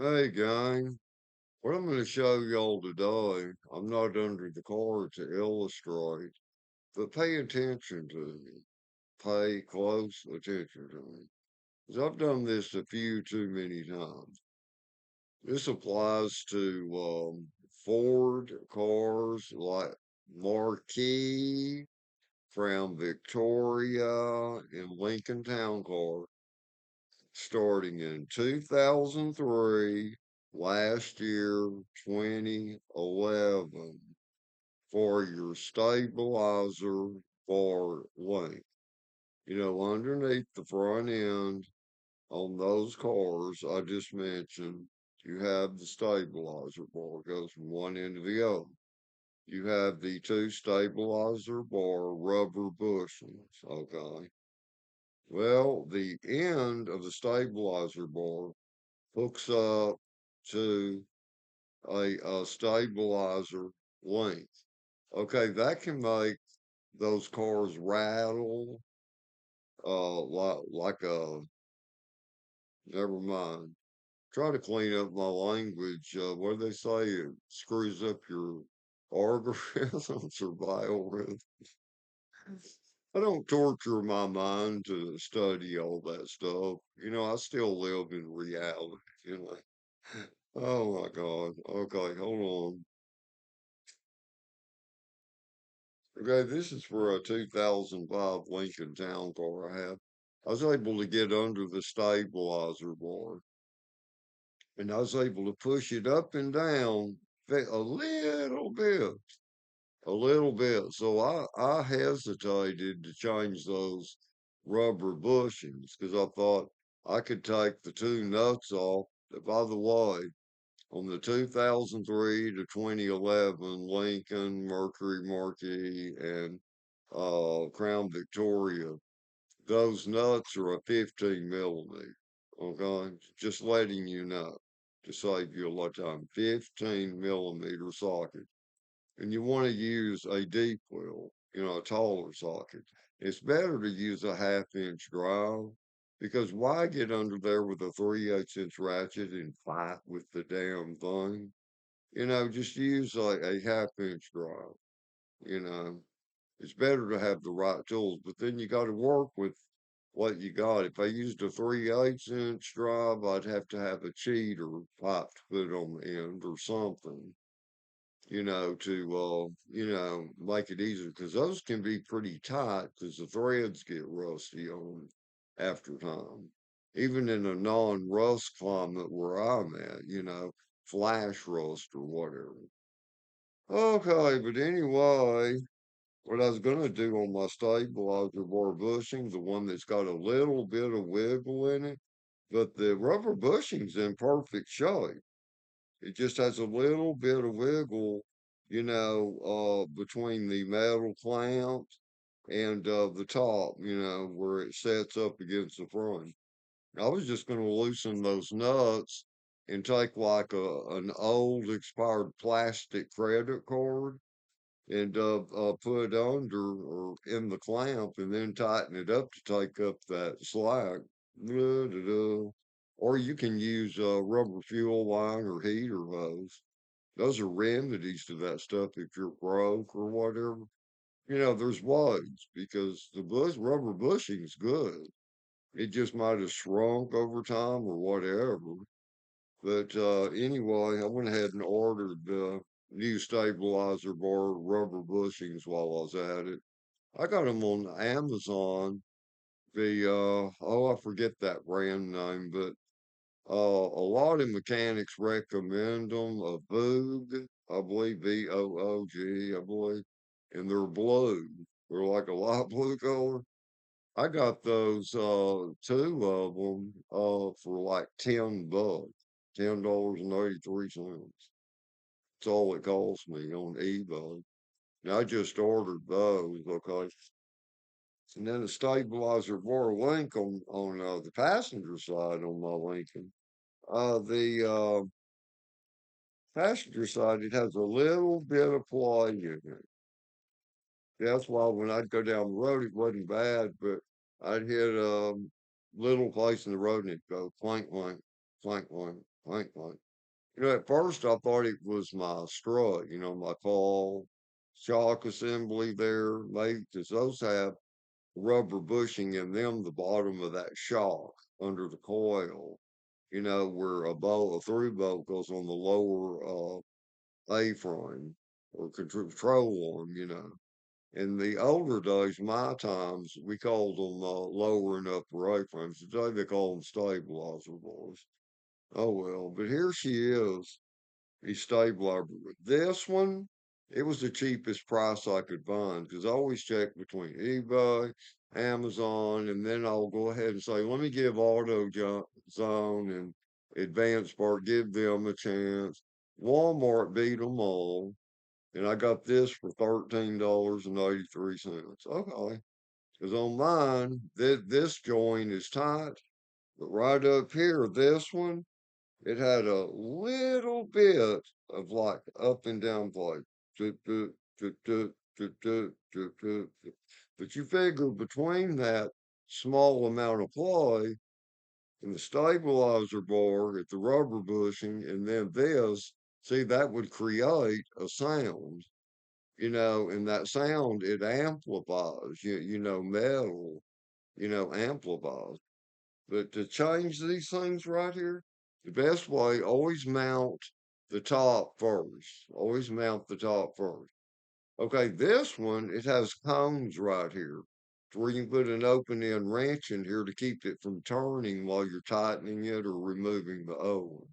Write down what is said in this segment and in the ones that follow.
Hey gang, what I'm going to show y'all today, I'm not under the card to illustrate, but pay attention to me. Pay close attention to me. 'Cause I've done this a few too many times. This applies to Ford cars like Marquis, Crown Victoria, and Lincoln Town Car starting in 2003, last year, 2011, for your stabilizer bar length. Underneath the front end on those cars I just mentioned, you have the stabilizer bar, goes from one end to the other. You have the two stabilizer bar rubber bushings, okay? Well, the end of the stabilizer bar hooks up to a stabilizer length. Okay, that can make those cars rattle, like a, never mind. Try to clean up my language. What do they say? It screws up your algorithms or biorhythms. I don't torture my mind to study all that stuff. I still live in reality, you know. Oh my God. Okay, hold on. Okay, this is for a 2005 Lincoln Town Car I have. I was able to get under the stabilizer bar and I was able to push it up and down a little bit. So I hesitated to change those rubber bushings because I thought I could take the two nuts off. By the way, on the 2003 to 2011 Lincoln, Mercury Marquis, and Crown Victoria, those nuts are a 15 millimeter. Okay, just letting you know to save you a lot of time. 15 millimeter socket, and you want to use a deep well, a taller socket. It's better to use a half-inch drive because why get under there with a 3/8 inch ratchet and fight with the damn thing? Just use like a half-inch drive. You know, it's better to have the right tools, but then you got to work with what you got. If I used a 3/8 inch drive, I'd have to have a cheater pipe to put on the end or something, to make it easier because those can be pretty tight because the threads get rusty on after time. Even in a non-rust climate where I'm at, flash rust or whatever. Okay, but anyway, what I was gonna do on my stabilizer bar bushing, the one that's got a little bit of wiggle in it, but the rubber bushing's in perfect shape. It just has a little bit of wiggle, between the metal clamps and the top, where it sets up against the front. I was just going to loosen those nuts and take like an old expired plastic credit card and put it under or in the clamp and then tighten it up to take up that slack. Da-da-da. Or you can use rubber fuel line or heater hose. Those are remedies to that stuff if you're broke or whatever. There's ways because the rubber bushing's good. It just might have shrunk over time or whatever. But anyway, I went ahead and ordered new stabilizer bar rubber bushings while I was at it. I got them on Amazon. I forget that brand name, but a lot of mechanics recommend them. A Voog, I believe Voog, I believe, and they're blue. They're like a light blue color. I got those two of them for like $10, $10.83. That's all it cost me on eBay. And I just ordered those, okay. And then the stabilizer bore link on the passenger side on my Lincoln. The passenger side, it has a little bit of play in it. That's why when I'd go down the road, it wasn't bad, but I'd hit a little place in the road and it'd go clank clank. clank, clank, clank, clank. At first I thought it was my strut, my fall shock assembly there, mate, because those have rubber bushing in them, the bottom of that shock under the coil, where a through bolt goes on the lower A-frame or control arm. In the older days, my times, we called them lower and upper A-frames. Today they call them stabilizer bars. Oh well, but here she is, a stabilizer. This one, it was the cheapest price I could find because I always check between eBay, Amazon, and then I'll go ahead and say, let me give Zone and Advanced Part, give them a chance. Walmart beat them all, and I got this for $13.83. Okay, because on mine, this joint is tight, but right up here, this one, it had a little bit of like up and down play. Toot, toot, toot, toot, toot, toot, toot, toot, toot. But you figure between that small amount of play and the stabilizer bar at the rubber bushing and then this, see, that would create a sound, and that sound, it amplifies, metal, amplifies. But to change these things right here, the best way, always mount the top first. Always mount the top first. Okay, this one, it has cones right here. Where you can put an open end wrench in here to keep it from turning while you're tightening it or removing the O.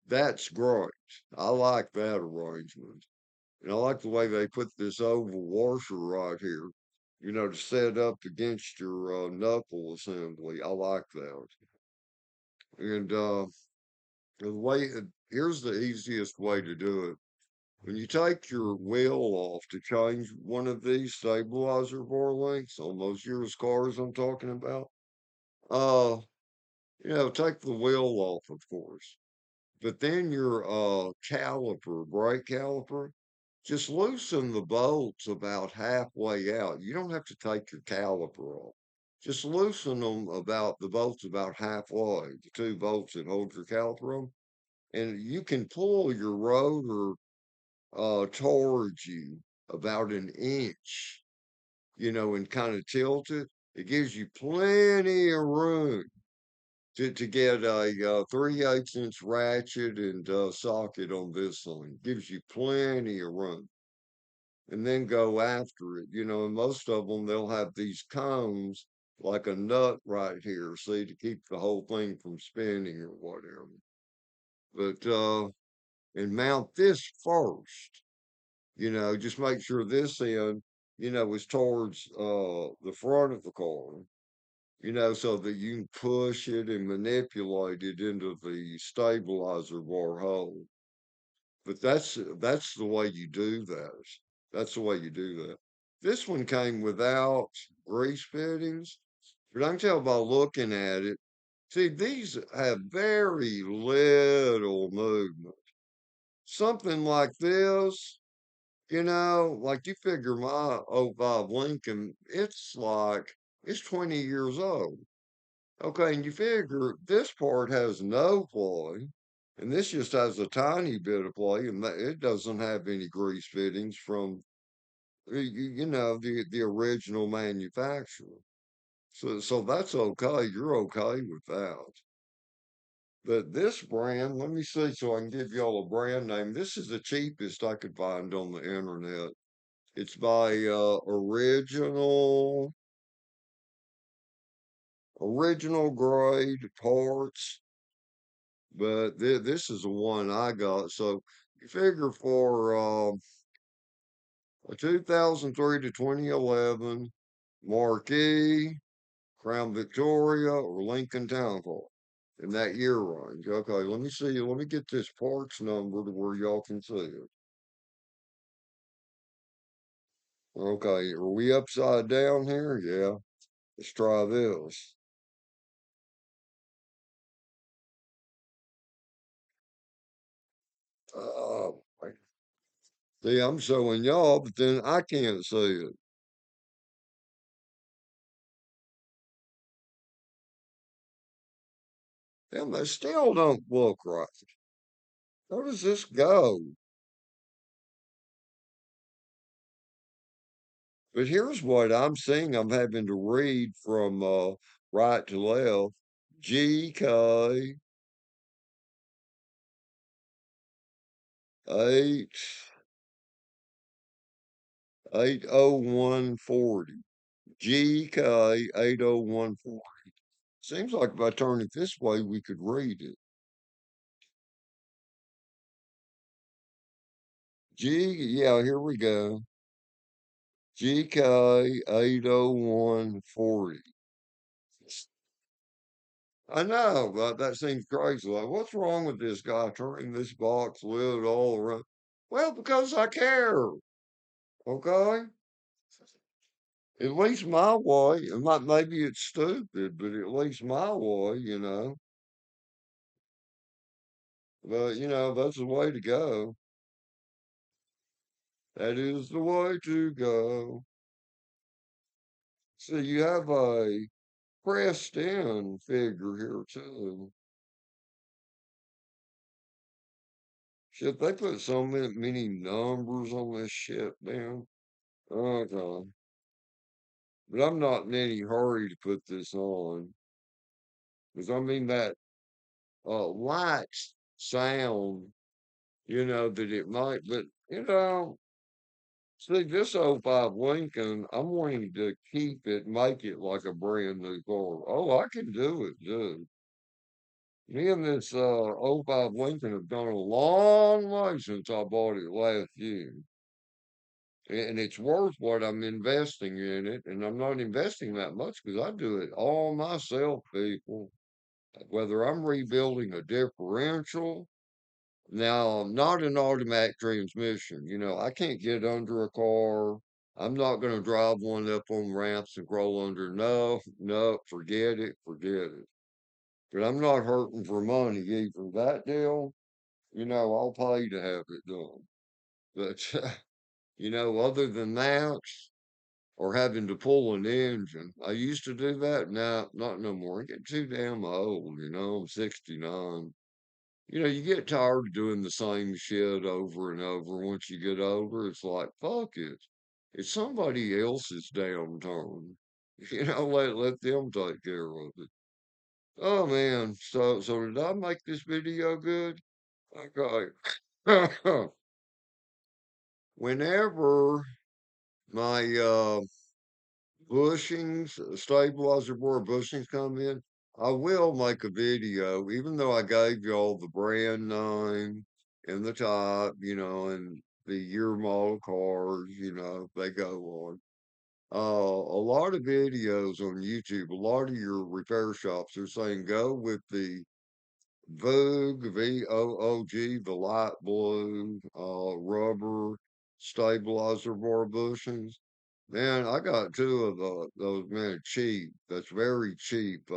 That's great. I like that arrangement. And I like the way they put this oval washer right here, to set up against your knuckle assembly. I like that. And here's the easiest way to do it. When you take your wheel off to change one of these stabilizer bar links on those yours cars I'm talking about, uh, take the wheel off, of course. But then your brake caliper, just loosen the bolts about halfway out. You don't have to take your caliper off. Just loosen the bolts about halfway, the two bolts that hold your caliper on, and you can pull your rotor towards you about an inch, and kind of tilt it. It gives you plenty of room to get a 3/8 inch ratchet and socket on this thing. Gives you plenty of room. And then go after it. And most of them, they'll have these cones like a nut right here, see, to keep the whole thing from spinning or whatever. But, and mount this first, just make sure this end, is towards the front of the car, so that you can push it and manipulate it into the stabilizer bar hole. But that's the way you do that. That's the way you do that. This one came without grease fittings, but I can tell by looking at it. See, these have very little movement. Something like this, like you figure my '05 Lincoln, it's 20 years old. Okay, and you figure this part has no play, and this just has a tiny bit of play, and it doesn't have any grease fittings from the original manufacturer. So that's okay. You're okay with that. But this brand, let me see so I can give y'all a brand name. This is the cheapest I could find on the internet. It's by original grade parts, but this is the one I got. So you figure for a 2003 to 2011 Marquis, Crown Victoria, or Lincoln Town Car in that year range. Okay, let me see. Let me get this parts number to where y'all can see it. Okay, are we upside down here? Yeah. Let's try this. Uh, see, I'm showing y'all, but then I can't see it. Damn, they still don't look right. How does this go? But here's what I'm seeing. I'm having to read from right to left. GK 8 80140. GK 80140. Seems like if I turn it this way, we could read it. Yeah, here we go. GK 80140. I know, but that seems crazy. Like, what's wrong with this guy turning this box lid all around? Well, because I care. Okay? At least my way. Maybe it's stupid, but at least my way. But, that's the way to go. That is the way to go. So you have a pressed in figure here, too. Shit, they put so many numbers on this shit, man. Okay. But I'm not in any hurry to put this on. Because I mean that light sound, that it might, but see this '05 Lincoln, I'm wanting to keep it, make it like a brand new car. Oh, I can do it, dude. Me and this '05 Lincoln have gone a long way since I bought it last year. And it's worth what I'm investing in it. And I'm not investing that much because I do it all myself, people. Whether I'm rebuilding a differential, now not an automatic transmission. I can't get under a car. I'm not going to drive one up on ramps and crawl under. No, no, forget it. But I'm not hurting for money either. That deal, I'll pay to have it done. But, other than that, or having to pull an engine. I used to do that. Now, not no more. I get too damn old, I'm 69. You get tired of doing the same shit over and over. Once you get older, it's like, fuck it. It's somebody else's damn turn. Let them take care of it. Oh man. So did I make this video good? Okay. Whenever my bushings, stabilizer board bushings come in, I will make a video, even though I gave you all the brand name and the type, and the year model cars, they go on. A lot of videos on YouTube, a lot of your repair shops are saying go with the Vogue, VOOG, the light blue, rubber stabilizer bar bushings. Man, I got two of those, man, cheap. That's very cheap.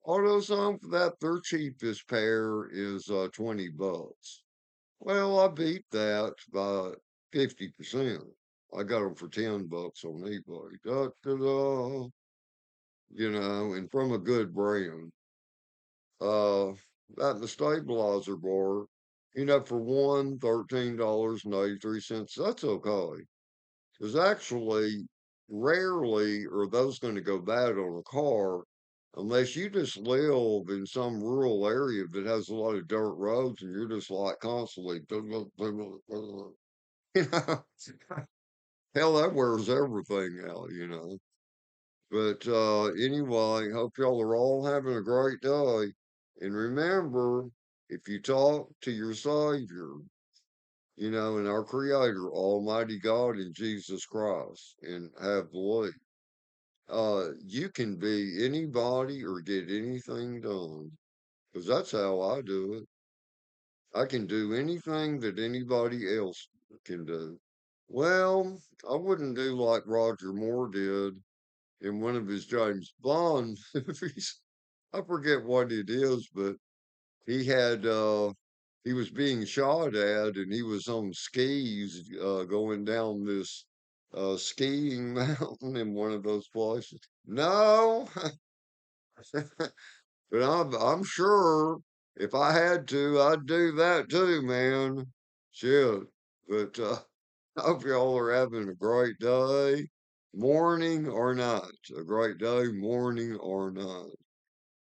AutoZone for that, their cheapest pair is $20. Well, I beat that by 50%. I got them for $10 on eBay. Da, da, da, and from a good brand. Uh, that the stabilizer bar, for one, $13.83. That's okay. Because actually, rarely are those going to go bad on a car unless you just live in some rural area that has a lot of dirt roads and you're just like constantly, you know, hell, that wears everything out. But anyway, hope y'all are all having a great day. And remember, if you talk to your Savior, and our Creator, Almighty God, and Jesus Christ, and have belief, you can be anybody or get anything done. Because that's how I do it. I can do anything that anybody else can do. Well, I wouldn't do like Roger Moore did in one of his James Bond movies. I forget what it is, but he had he was being shot at and he was on skis going down this skiing mountain in one of those places. No, But I'm sure if I had to, I'd do that too, man. Shit. But I hope y'all are having a great day, morning or night. A great day, morning or night.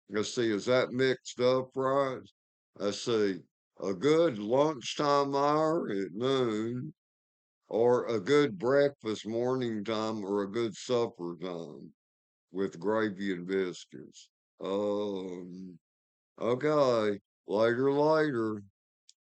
Let's see, is that mixed up right? Let's see. A good lunchtime hour at noon, or a good breakfast morning time, or a good supper time with gravy and biscuits. Okay. Later, later.